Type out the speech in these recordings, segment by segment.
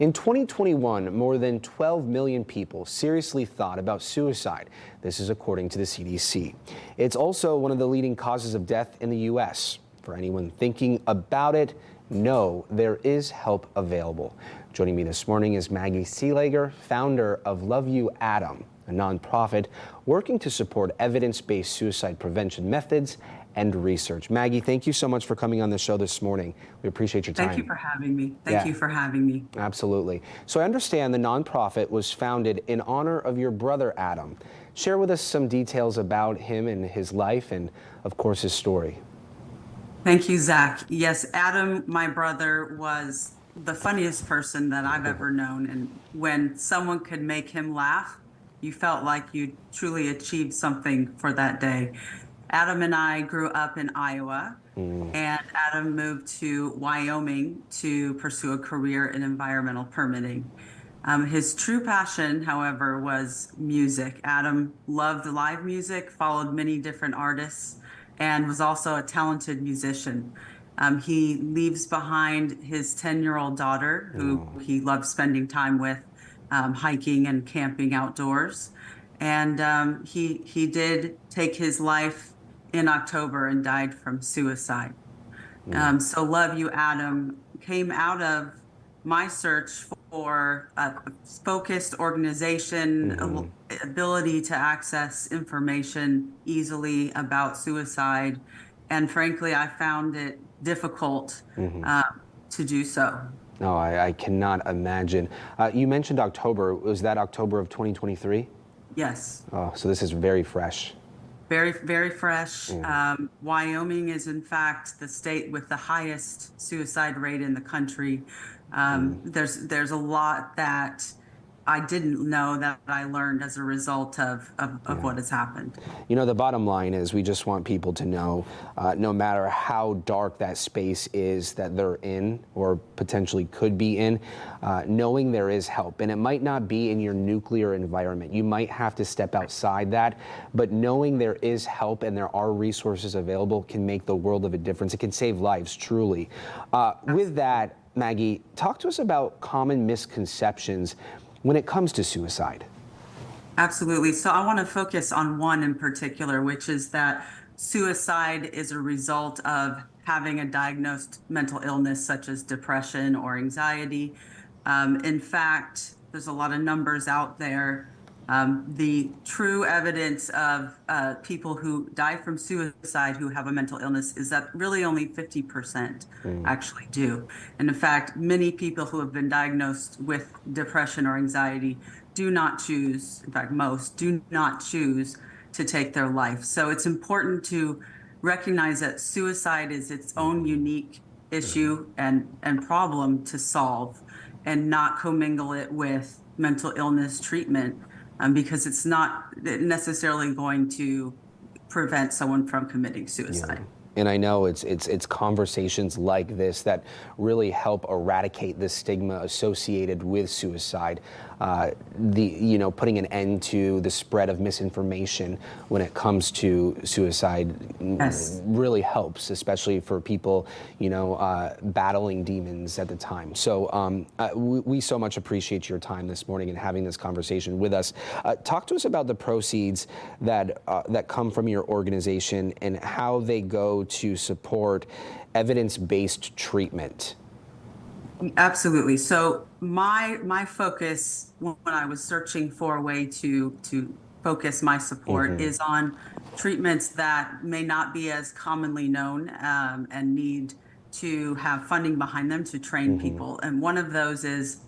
In 2021, more than 12 million people seriously thought about suicide. This is according to the CDC. It's also one of the leading causes of death in the U.S. For anyone thinking about it, know there is help available. Joining me this morning is Maggie Seeliger, founder of Love You Adam, a nonprofit working to support evidence-based suicide prevention methods and research. Maggie, thank you so much for coming on the show this morning. We appreciate your time. Thank you for having me. Thank you for having me. Absolutely. So I understand the nonprofit was founded in honor of your brother, Adam. Share with us some details about him and his life and, of course, his story. Thank you, Zach. Yes, Adam, my brother, was the funniest person that I've ever known. And when someone could make him laugh, you felt like you truly achieved something for that day. Adam and I grew up in Iowa, and Adam moved to Wyoming to pursue a career in environmental permitting. His true passion, however, was music. Adam loved live music, followed many different artists, and was also a talented musician. He leaves behind his 10-year-old daughter, who he loved spending time with, hiking and camping outdoors. And he did take his life in October and died from suicide. So Love You Adam came out of my search for a focused organization, ability to access information easily about suicide. And frankly, I found it difficult to do so. No, I cannot imagine. You mentioned October. Was that October of 2023? Yes. Oh, so this is very fresh. Very, very fresh. Wyoming is, in fact, the state with the highest suicide rate in the country. There's a lot that I didn't know that I learned as a result of what has happened. You know, the bottom line is we just want people to know, no matter how dark that space is that they're in or potentially could be in, knowing there is help. And it might not be in your nuclear environment. You might have to step outside that, but knowing there is help and there are resources available can make the world of a difference. It can save lives, truly. With that, Maggie, talk to us about common misconceptions when it comes to suicide. Absolutely. So I want to focus on one in particular, which is that suicide is a result of having a diagnosed mental illness such as depression or anxiety. In fact, there's a lot of numbers out there. The true evidence of people who die from suicide who have a mental illness is that really only 50% actually do. And in fact, many people who have been diagnosed with depression or anxiety do not choose, in fact, most do not choose to take their life. So it's important to recognize that suicide is its own unique issue and problem to solve, and not commingle it with mental illness treatment. Because it's not necessarily going to prevent someone from committing suicide. Yeah. And I know it's conversations like this that really help eradicate the stigma associated with suicide. Putting an end to the spread of misinformation when it comes to suicide really helps, especially for people, battling demons at the time. So we so much appreciate your time this morning and having this conversation with us. Talk to us about the proceeds that come from your organization and how they go to support evidence-based treatment. Absolutely. So my focus when I was searching for a way to focus my support is on treatments that may not be as commonly known and need to have funding behind them to train people. And one of those is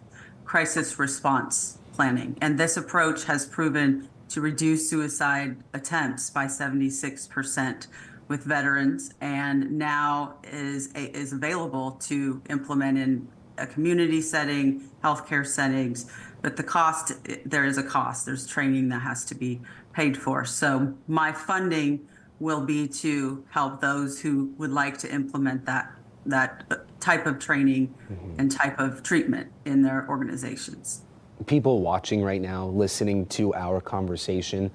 crisis response planning. And this approach has proven to reduce suicide attempts by 76% with veterans, and now is available to implement in a community setting, healthcare settings. But the cost, there is a cost. There's training that has to be paid for. So my funding will be to help those who would like to implement that type of training and type of treatment in their organizations. People watching right now, listening to our conversation,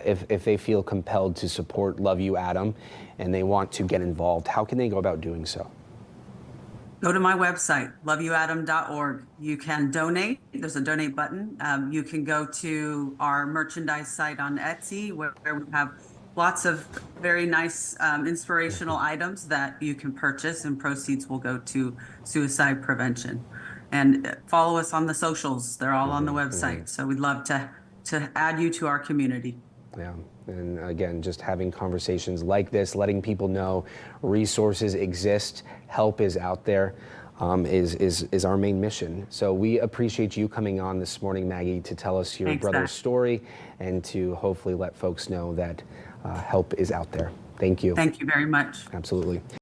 if they feel compelled to support Love You Adam and they want to get involved, how can they go about doing so? Go to my website, loveyouadam.org. You can donate. There's a donate button. You can go to our merchandise site on Etsy, where we have lots of very nice inspirational items that you can purchase, and proceeds will go to suicide prevention. And follow us on the socials. They're all on the website. So we'd love to add you to our community. Yeah, and again, just having conversations like this, letting people know resources exist, help is out there, is our main mission. So we appreciate you coming on this morning, Maggie, to tell us your Thanks, brother's Zach. story and to hopefully let folks know that help is out there. Thank you. Thank you very much. Absolutely.